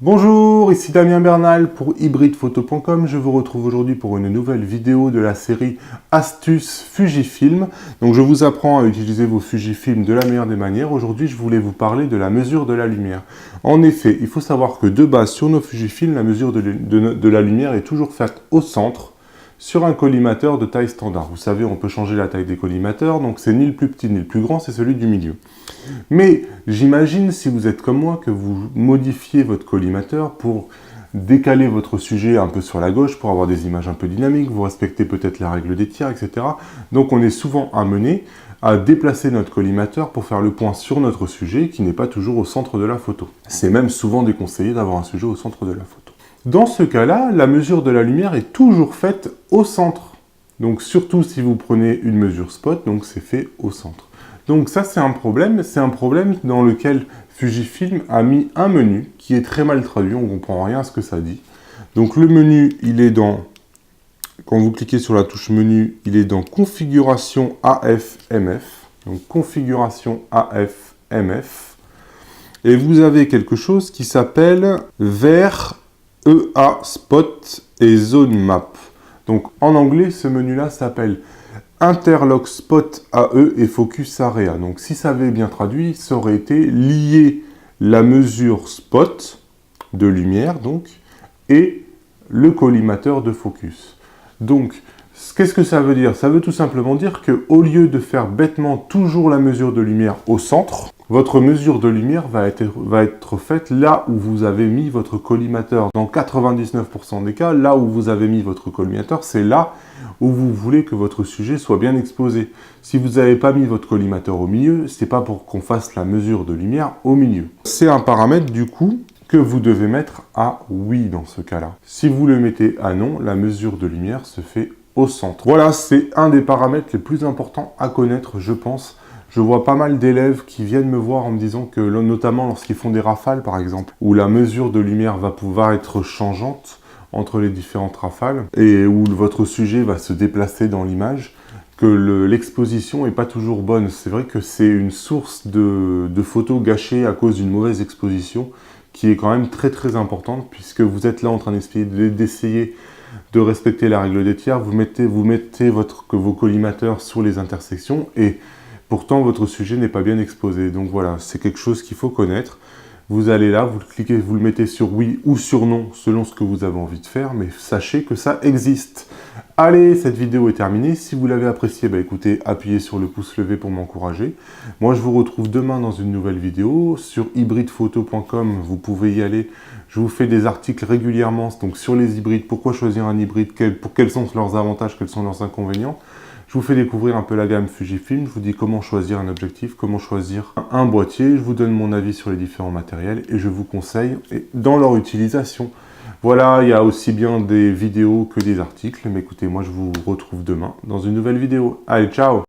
Bonjour, ici Damien Bernal pour hybridephoto.com. Je vous retrouve aujourd'hui pour une nouvelle vidéo de la série Astuces Fujifilm. Donc je vous apprends à utiliser vos Fujifilm de la meilleure des manières. Aujourd'hui, je voulais vous parler de la mesure de la lumière. En effet, il faut savoir que de base, sur nos Fujifilm, la mesure de la lumière est toujours faite au centre, sur un collimateur de taille standard. Vous savez, on peut changer la taille des collimateurs, donc c'est ni le plus petit ni le plus grand, c'est celui du milieu. Mais j'imagine, si vous êtes comme moi, que vous modifiez votre collimateur pour décaler votre sujet un peu sur la gauche, pour avoir des images un peu dynamiques, vous respectez peut-être la règle des tiers, etc. Donc on est souvent amené à déplacer notre collimateur pour faire le point sur notre sujet, qui n'est pas toujours au centre de la photo. C'est même souvent déconseillé d'avoir un sujet au centre de la photo. Dans ce cas-là, la mesure de la lumière est toujours faite au centre. Donc surtout si vous prenez une mesure spot, donc c'est fait au centre. Donc ça c'est un problème dans lequel Fujifilm a mis un menu qui est très mal traduit, on ne comprend rien à ce que ça dit. Donc le menu, il est dans, quand vous cliquez sur la touche menu, il est dans configuration AF-MF. Donc configuration AF-MF. Et vous avez quelque chose qui s'appelle vert EA Spot et Zone Map. Donc en anglais, ce menu-là s'appelle Interlock Spot AE et Focus Area. Donc si ça avait bien traduit, ça aurait été lier la mesure spot de lumière donc et le collimateur de focus. Donc qu'est-ce que ça veut dire? Ça veut tout simplement dire qu'au lieu de faire bêtement toujours la mesure de lumière au centre, votre mesure de lumière va être faite là où vous avez mis votre collimateur. Dans 99% des cas, là où vous avez mis votre collimateur, c'est là où vous voulez que votre sujet soit bien exposé. Si vous n'avez pas mis votre collimateur au milieu, c'est pas pour qu'on fasse la mesure de lumière au milieu. C'est un paramètre du coup que vous devez mettre à oui dans ce cas-là. Si vous le mettez à non, la mesure de lumière se fait au centre. Voilà, c'est un des paramètres les plus importants à connaître, je pense. Je vois pas mal d'élèves qui viennent me voir en me disant que, notamment lorsqu'ils font des rafales par exemple, où la mesure de lumière va pouvoir être changeante entre les différentes rafales, et où votre sujet va se déplacer dans l'image, que l'exposition n'est pas toujours bonne. C'est vrai que c'est une source de photos gâchées à cause d'une mauvaise exposition, qui est quand même très très importante, puisque vous êtes là en train d'essayer de respecter la règle des tiers, vous mettez vos collimateurs sur les intersections, et pourtant, votre sujet n'est pas bien exposé. Donc voilà, c'est quelque chose qu'il faut connaître. Vous allez là, vous cliquez, vous le mettez sur oui ou sur non, selon ce que vous avez envie de faire, mais sachez que ça existe. Allez, cette vidéo est terminée. Si vous l'avez appréciée, écoutez, appuyez sur le pouce levé pour m'encourager. Moi, je vous retrouve demain dans une nouvelle vidéo. Sur hybridephoto.com, vous pouvez y aller. Je vous fais des articles régulièrement donc sur les hybrides. Pourquoi choisir un hybride? Quels sont leurs avantages? Quels sont leurs inconvénients? Je vous fais découvrir un peu la gamme Fujifilm, je vous dis comment choisir un objectif, comment choisir un boîtier, je vous donne mon avis sur les différents matériels et je vous conseille dans leur utilisation. Voilà, il y a aussi bien des vidéos que des articles, mais écoutez, moi je vous retrouve demain dans une nouvelle vidéo. Allez, ciao!